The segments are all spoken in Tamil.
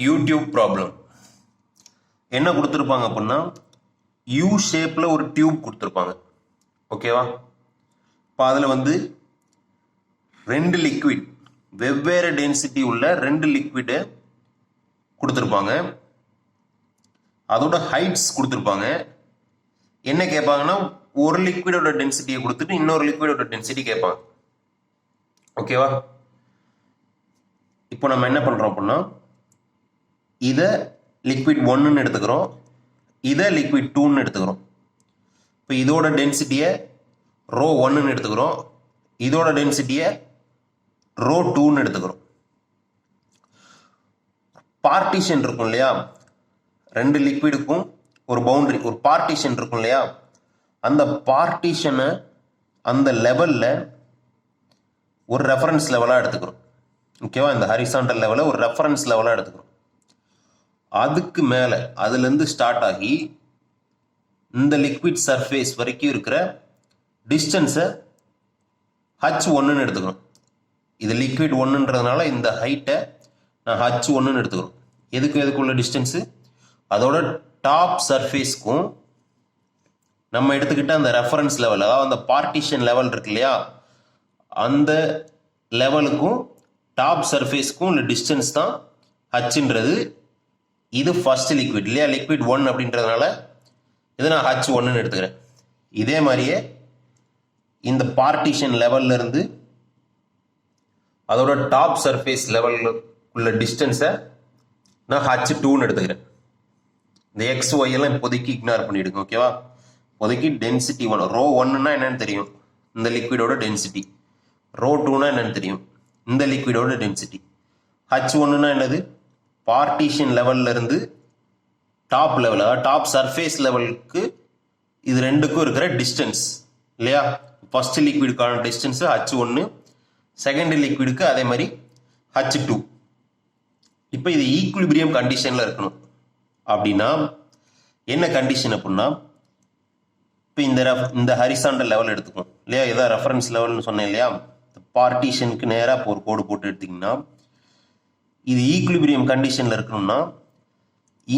யூடியூப் ப்ராப்ளம் என்ன கொடுத்துருப்பாங்க அப்படின்னா யூ ஷேப்பில் ஒரு டியூப் கொடுத்துருப்பாங்க. ஓகேவா? இப்போ அதில் வந்து ரெண்டு லிக்விட் வெவ்வேறு டென்சிட்டி உள்ள ரெண்டு லிக்விடு கொடுத்துருப்பாங்க. அதோட ஹைட்ஸ் கொடுத்துருப்பாங்க. என்ன கேட்பாங்கன்னா ஒரு லிக்விடோட டென்சிட்டியை கொடுத்துட்டு இன்னொரு லிக்விடோட டென்சிட்டி கேட்பாங்க. ஓகேவா? இப்போ நம்ம என்ன பண்ணுறோம் அப்படின்னா இதை லிக்விட் 1ன்னு எடுத்துக்கிறோம், இதை லிக்விட் 2ன்னு எடுத்துக்கிறோம். இப்போ இதோட டென்சிட்டியை ரோ 1ன்னு எடுத்துக்கிறோம், இதோட டென்சிட்டியை ரோ 2ன்னு எடுத்துக்கிறோம். பார்ட்டிஷன் இருக்கும் இல்லையா, ரெண்டு லிக்விடுக்கும் ஒரு பவுண்டரி, ஒரு பார்ட்டிஷன் இருக்கும் இல்லையா, அந்த பார்ட்டிஷனை அந்த லெவலில் ஒரு ரெஃபரன்ஸ் லெவலாக எடுத்துக்கிறோம். ஓகேவா? இந்த ஹரிசாண்டல் லெவலில் ஒரு ரெஃபரன்ஸ் லெவலாக எடுத்துக்கிறோம். அதுக்கு மேலே அதுலேருந்து ஸ்டார்ட் ஆகி இந்த லிக்விட் சர்ஃபேஸ் வரைக்கும் இருக்கிற டிஸ்டன்ஸை H1ன்னு எடுத்துக்கிறோம். இது லிக்விட் 1ன்றதுனால இந்த ஹைட்டை நான் H1ன்னு எடுத்துக்கிறோம். எதுக்குள்ள டிஸ்டன்ஸு, அதோட டாப் சர்ஃபேஸ்க்கும் நம்ம எடுத்துக்கிட்ட அந்த ரெஃபரன்ஸ் லெவல், அதாவது அந்த பார்ட்டிஷன் லெவல் இருக்கு இல்லையா, அந்த லெவலுக்கும் டாப் சர்ஃபேஸ்க்கும் உள்ள டிஸ்டன்ஸ் தான் ஹச்ன்றது. இது ஃபர்ஸ்ட் லிக்விட் இல்லையா, லிக்விட் 1 அப்படின்றதுனால இதை நான் H1ன்னு எடுத்துக்கிறேன். இதே மாதிரியே இந்த பார்ட்டிஷன் லெவல்ல இருந்து அதோட டாப் சர்ஃபேஸ் லெவலில் உள்ள டிஸ்டன்ஸை நான் H2ன்னு எடுத்துக்கிறேன். இந்த எக்ஸ் ஒய் எல்லாம் இப்போதைக்கு இக்னார் பண்ணிவிடுங்க. ஓகேவா? இப்போதைக்கு டென்சிட்டி 1, ரோ 1ன்னா என்னன்னு தெரியும், இந்த லிக்விடோட டென்சிட்டி. ரோ 2னா என்னன்னு தெரியும், இந்த லிக்விடோட டென்சிட்டி. H1ன்னா என்னது, பார்ட்டிஷன் லெவல்ல இருந்து டாப் லெவல், அதாவது டாப் சர்ஃபேஸ் லெவலுக்கு இது ரெண்டுக்கும் இருக்கிற டிஸ்டன்ஸ் இல்லையா. ஃபர்ஸ்ட் லிக்விடுக்கான டிஸ்டன்ஸ் H1, செகண்ட் லிக்விடுக்கு அதே மாதிரி H2. இப்போ இது ஈக்குலிபிரியம் கண்டிஷன்ல இருக்கணும். அப்படின்னா என்ன கண்டிஷன் அப்படின்னா, இப்போ இந்த ஹரிசாண்டல் லெவல் எடுத்துக்கணும் இல்லையா, இதான் ரெஃபரன்ஸ் லெவல்னு சொன்னேன் இல்லையா. பார்ட்டிஷனுக்கு நேராக ஒரு கோடு போட்டு எடுத்தீங்கன்னா இது ஈக்குலிபிரியம் கண்டிஷன்ல இருக்கணும்னா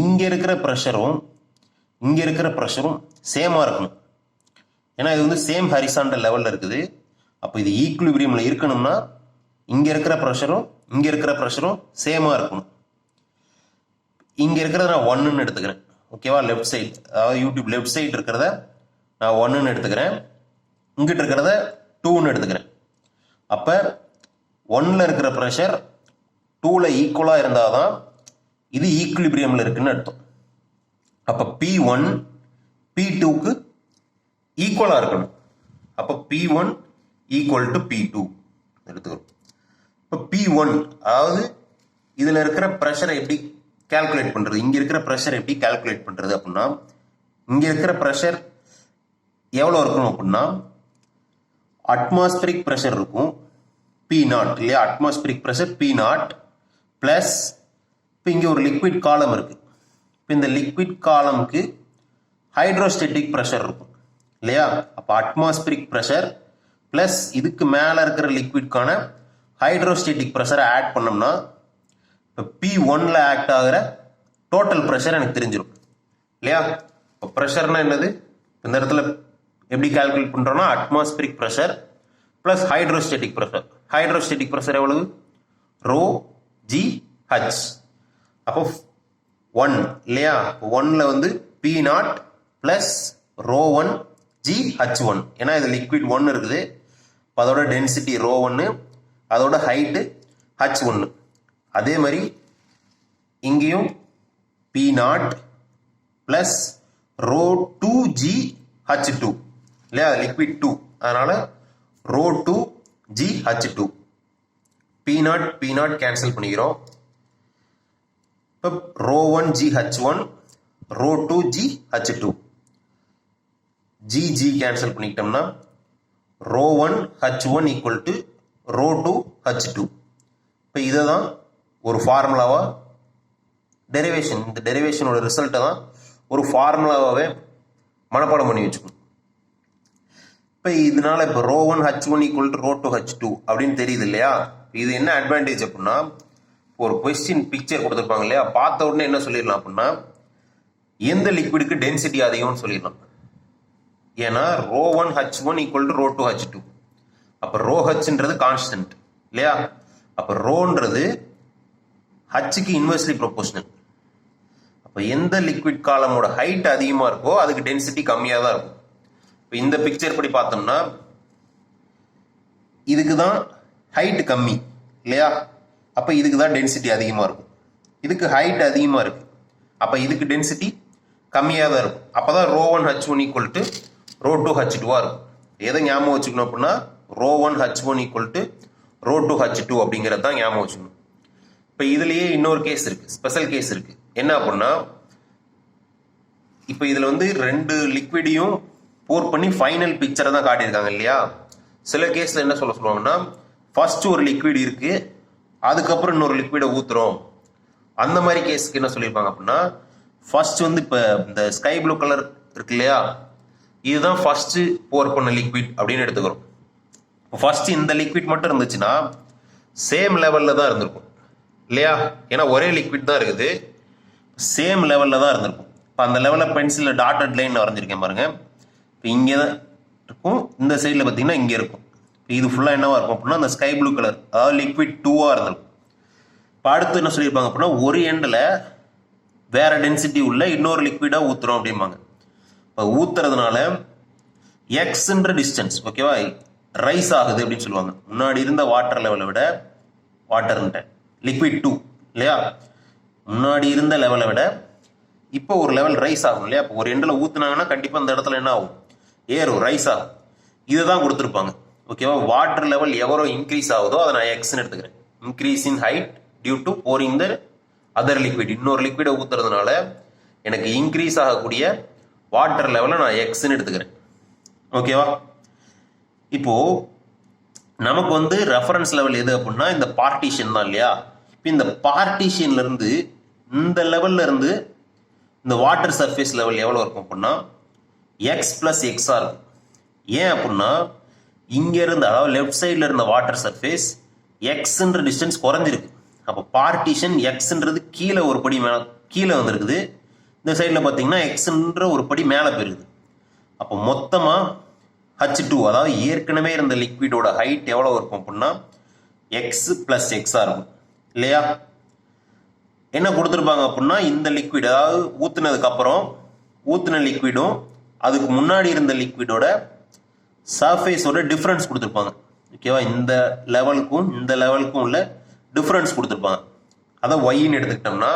இங்க இருக்கிற ப்ரெஷரும் இங்க இருக்கிற ப்ரெஷரும் சேமா இருக்கணும். ஏன்னா இது வந்து சேம் ஹரிசாண்டல் லெவல்ல இருக்குது. அப்போ இது ஈக்குலிபிரியம்ல இருக்கணும்னா இங்க இருக்கிற ப்ரெஷரும் இங்க இருக்கிற ப்ரெஷரும் சேமா இருக்கணும். இங்க இருக்கிறத நான் 1ன்னு எடுத்துக்கிறேன். ஓகேவா? லெஃப்ட் சைடு, அதாவது யூடியூப் லெஃப்ட் சைடு இருக்கிறத நான் 1ன்னு எடுத்துக்கிறேன், இங்கிட்ட இருக்கிறத 2ன்னு எடுத்துக்கிறேன். அப்ப 1ல இருக்கிற ப்ரெஷர் 2ல ஈக்குவலா இருந்தாதான் இது ஈக்குலிபிரியம்ல இருக்குன்னு அர்த்தம். அப்ப P1 P2க்கு ஈக்குவலா இருக்கணும். அப்ப P1 ஈக்குவல் டு P2 எடுத்துக்கிறோம். இப்ப P1, அதாவது இதுல இருக்கிற ப்ரெஷரை எப்படி கால்குலேட் பண்றது, இங்க இருக்கிற ப்ரெஷர் எப்படி கால்குலேட் பண்றது அப்படின்னா, இங்க இருக்கிற ப்ரெஷர் எவ்வளவு இருக்கணும் அப்படின்னா, அட்மாஸ்பரிக் ப்ரெஷர் இருக்கும் P0 இல்லையா, அட்மாஸ்பரிக் ப்ரெஷர் P0 பிளஸ் இப்போ இங்கே ஒரு லிக்விட் காலம் இருக்கு. இப்போ இந்த லிக்விட் காலமுக்கு ஹைட்ரோஸ்டேட்டிக் ப்ரெஷர் இருக்கும் இல்லையா. அப்போ அட்மாஸ்பரிக் ப்ரெஷர் பிளஸ் இதுக்கு மேலே இருக்கிற லிக்விட்கான ஹைட்ரோஸ்டேட்டிக் ப்ரெஷரை ஆட் பண்ணோம்னா இப்போ P1ல ஆக்ட் ஆகிற டோட்டல் ப்ரெஷர் எனக்கு தெரிஞ்சிடும் இல்லையா. இப்போ ப்ரெஷர்னா என்னது, இந்த இடத்துல எப்படி கால்குலேட் பண்ணுறோம்னா atmospheric pressure plus hydrostatic pressure. Hydrostatic pressure எவ்வளவு, ரோ GH. அப்போ 1 இல்லையா, 1ல வந்து P0 பிளஸ் ரோ 1 GH1. ஏன்னா இது லிக்விட் 1 இருக்குது, அதோட டென்சிட்டி ரோ 1, அதோட ஹைட்டு H1. அதே மாதிரி இங்கேயும் P0 பிளஸ் ரோ 2 GH2 இல்லையா, லிக்விட் 2, அதனால ரோ 2 GH2. P0 கேன்சல் பண்ணிக்கிறோம். இப்போ row 1 GH1, row 2 GH2, G cancel பண்ணிக்கிட்டோம்னா row 1 H1 equal to row 2 H2. இப்போ இதை தான் ஒரு ஃபார்முலாவா டெரிவேஷன், இந்த டெரிவேஷனோட ரிசல்ட்டை தான் ஒரு ஃபார்முலாவே மனப்பாடம் பண்ணி வச்சுக்கணும். இப்போ இதனால இப்போ row 1 H1 equal to row 2 H2 அப்படின்னு தெரியுது இல்லையா. இது என்ன அட்வான்டேஜ் அப்படின்னா, ஒரு கொஸ்டின் பிக்சர் கொடுத்துருப்பாங்க இல்லையா, பார்த்த உடனே என்ன சொல்லிடலாம் அப்படின்னா எந்த லிக்விடுக்கு டென்சிட்டி அதிகம்னு சொல்லிடலாம். ஏன்னா ρ1H1 ஈக்குவல் டு ρ2H2. அப்போ ρHன்றது கான்ஸ்டன்ட் இல்லையா, அப்போ ரோன்றது ஹச்சுக்கு இன்வெர்ஸ்லி ப்ரொபோஷனல். அப்போ எந்த லிக்விட் காலமோட ஹைட் அதிகமாக இருக்கோ அதுக்கு டென்சிட்டி கம்மியாக தான் இருக்கும். இப்போ இந்த பிக்சர் படி பார்த்தோம்னா இதுக்கு தான் ஹைட் கம்மி இல்லையா, அப்போ இதுக்கு தான் டென்சிட்டி அதிகமாக இருக்கும். இதுக்கு ஹைட் அதிகமாக இருக்கு, அப்போ இதுக்கு டென்சிட்டி கம்மியாக தான் இருக்கும். அப்போ தான் ρ1H1 ஈக்குவல் டு ρ2H2 இருக்கும். எதை ஞாபகம் வச்சுக்கணும் அப்படின்னா ρ1H1 ஈக்குவல் டு ρ2H2 அப்படிங்கிறது தான் ஞாபகம் வச்சுக்கணும். இப்போ இதுலேயே இன்னொரு கேஸ் இருக்கு, ஸ்பெஷல் கேஸ் இருக்கு. என்ன அப்படின்னா இப்போ இதில் வந்து ரெண்டு லிக்விடையும் போர் பண்ணி ஃபைனல் பிக்சரை தான் காட்டியிருக்காங்க இல்லையா. சில கேஸில் என்ன சொல்லுவாங்கன்னா ஃபர்ஸ்ட் ஒரு லிக்விட் இருக்கு, அதுக்கப்புறம் இன்னொரு லிக்விடை ஊத்துறோம். அந்த மாதிரி கேஸுக்கு என்ன சொல்லியிருப்பாங்க அப்படின்னா ஃபர்ஸ்ட் வந்து இப்போ இந்த ஸ்கை ப்ளூ கலர் இருக்கு இல்லையா, இதுதான் ஃபர்ஸ்ட் போர் பண்ண லிக்விட் அப்படின்னு எடுத்துக்கிறோம். ஃபர்ஸ்ட் இந்த லிக்விட் மட்டும் இருந்துச்சுன்னா சேம் லெவலில் தான் இருந்திருக்கும் இல்லையா, ஏன்னா ஒரே லிக்விட் தான் இருக்குது, சேம் லெவலில் தான் இருந்திருக்கும். இப்போ அந்த லெவலில் பென்சிலில் டாட்டட் லைன் வரைஞ்சிருக்கேன் பாருங்க. இப்போ இங்கே தான் இருக்கும், இந்த சைடில் பார்த்தீங்கன்னா இங்கே இருக்கும். இப்போ இது ஃபுல்லாக என்னவா இருக்கும் அப்படின்னா அந்த ஸ்கை ப்ளூ கலர், அதாவது லிக்விட் 2-ஆக இருந்திருக்கும். இப்போ அடுத்து என்ன சொல்லியிருப்பாங்க அப்படின்னா ஒரு எண்டில் வேற டென்சிட்டி உள்ள இன்னொரு லிக்விடாக ஊற்றுறோம் அப்படிம்பாங்க. இப்போ ஊத்துறதுனால எக்ஸ்ன்ற டிஸ்டன்ஸ் ஓகேவா ரைஸ் ஆகுது அப்படின்னு சொல்லுவாங்க. முன்னாடி இருந்த வாட்டர் லெவலை விட வாட்டர்ன்ட்ட லிக்விட் 2 இல்லையா, முன்னாடி இருந்த லெவலை விட இப்போ ஒரு லெவல் ரைஸ் ஆகும் இல்லையா. இப்போ ஒரு எண்டில் ஊற்றுனாங்கன்னா கண்டிப்பாக அந்த இடத்துல என்ன ஆகும், ஏறும், ரைஸ் ஆகும். இதை தான் கொடுத்துருப்பாங்க ஓகேவா. வாட்டர் லெவல் எவ்வளோ இன்க்ரீஸ் ஆகுதோ அதை நான் எக்ஸ்ன்னு எடுத்துக்கிறேன். Increase in height due to pouring the other liquid. இன்னொரு லிக்விடை ஊற்றுறதுனால எனக்கு இன்க்ரீஸ் ஆகக்கூடிய வாட்டர் லெவலை நான் எக்ஸ்ன்னு எடுத்துக்கிறேன் ஓகேவா. இப்போ நமக்கு வந்து ரெஃபரன்ஸ் லெவல் எது அப்படின்னா இந்த பார்ட்டிஷன் தான் இல்லையா. இப்போ இந்த பார்ட்டிஷன்ல இருந்து இந்த லெவல்ல இருந்து இந்த வாட்டர் சர்ஃபேஸ் லெவல் எவ்வளோ இருக்கும் அப்படின்னா எக்ஸ் பிளஸ் எக்ஸா இருக்கும். ஏன் அப்படின்னா இங்க இருந்து அதாவது லெஃப்ட் சைட்ல இருந்த வாட்டர் சர்ஃபேஸ் எக்ஸ்ன்ற டிஸ்டன்ஸ் குறைஞ்சிருக்கு. அப்போ பார்ட்டிஷன் எக்ஸ்ன்றது கீழே ஒரு படி மேலே கீழே வந்திருக்குது, இந்த சைடில் பார்த்தீங்கன்னா எக்ஸ்ன்ற ஒரு படி மேலே போயிருக்குது. அப்போ மொத்தமாக H2 அதாவது ஏற்கனவே இருந்த லிக்விடோட ஹைட் எவ்வளோ இருக்கும் அப்படின்னா எக்ஸ் பிளஸ் எக்ஸாக இருக்கும் இல்லையா. என்ன கொடுத்துருப்பாங்க அப்படின்னா இந்த லிக்விட் அதாவது ஊத்துனதுக்கு அப்புறம் ஊத்துன லிக்விடும் அதுக்கு முன்னாடி இருந்த லிக்விடோட சர்ஃபேஸோட டிஃப்ரென்ஸ் கொடுத்துருப்பாங்க ஓகேவா. இந்த லெவலுக்கும் உள்ள டிஃப்ரென்ஸ் கொடுத்துருப்பாங்க. அதை ஒய்ன்னு எடுத்துக்கிட்டோம்னா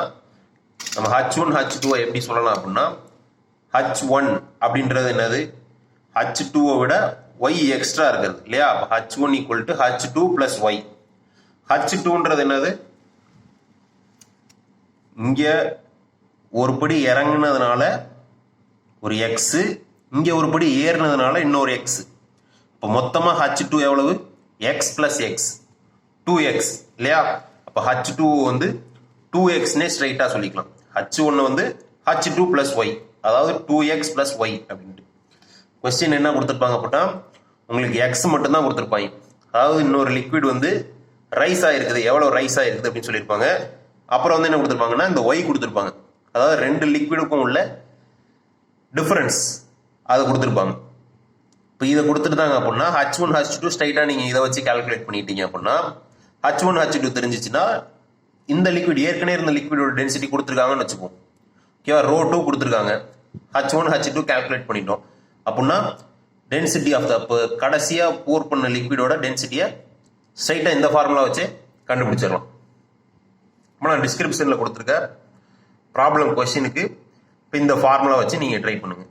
நம்ம H1 H2 எப்படி சொல்லலாம் அப்படின்னா H1 அப்படின்றது என்னது H2 விட y எக்ஸ்ட்ரா இருக்கிறது இல்லையா. H1 equal to H2 plus Y. H2ன்றது என்னது இங்க ஒரு படி இறங்குனதுனால ஒரு எக்ஸ், இங்க ஒரு படி ஏறினதுனால இன்னொரு எக்ஸ். இப்போ மொத்தமா H2 எவ்வளவு எக்ஸ் பிளஸ் எக்ஸ் 2x இல்லையா. அப்போ H2 வந்து 2xனே ஸ்ட்ரைட்டா சொல்லிக்கலாம். H1 வந்து H2 பிளஸ் ஒய் அதாவது 2x பிளஸ் ஒய் அப்படின்ட்டு. கொஸ்டின் என்ன கொடுத்துருப்பாங்க அப்படின்னா உங்களுக்கு எக்ஸ் மட்டும் தான் கொடுத்துருப்பாங்க. அதாவது இன்னொரு லிக்விட் வந்து ரைஸ் ஆயிருக்குது, எவ்வளோ ரைஸ் ஆயிருக்குது அப்படின்னு சொல்லியிருப்பாங்க. அப்புறம் வந்து என்ன கொடுத்துருப்பாங்கன்னா இந்த ஒய் கொடுத்துருப்பாங்க, அதாவது ரெண்டு லிக்விடுக்கும் உள்ள டிஃபரன்ஸ் அதை கொடுத்துருப்பாங்க. இப்போ இதை கொடுத்துருந்தாங்க அப்படின்னா H1 H2 ஸ்ட்ரைட்டாக நீங்கள் இதை வச்சு கால்குலேட் பண்ணிட்டீங்க அப்படின்னா H1 H2 தெரிஞ்சிச்சுன்னா இந்த லிக்விட் ஏற்கனவே இருந்த லிக்விடோட டென்சிட்டி கொடுத்துருக்காங்கன்னு வச்சுப்போம் ஓகேவா. ρ2 கொடுத்துருக்காங்க, H1 H2 கால்குலேட் பண்ணிட்டோம் அப்படின்னா டென்சிட்டி ஆஃப் த கடைசியாக போர் பண்ண லிக்விடோட டென்சிட்டியை ஸ்ட்ரைட்டாக இந்த ஃபார்முலா வச்சு கண்டுபிடிச்சிடலாம். இப்போ நான் டிஸ்கிரிப்ஷனில் கொடுத்துருக்க ப்ராப்ளம் கொஸ்டினுக்கு இப்போ இந்த ஃபார்முலா வச்சு நீங்கள் ட்ரை பண்ணுங்கள்.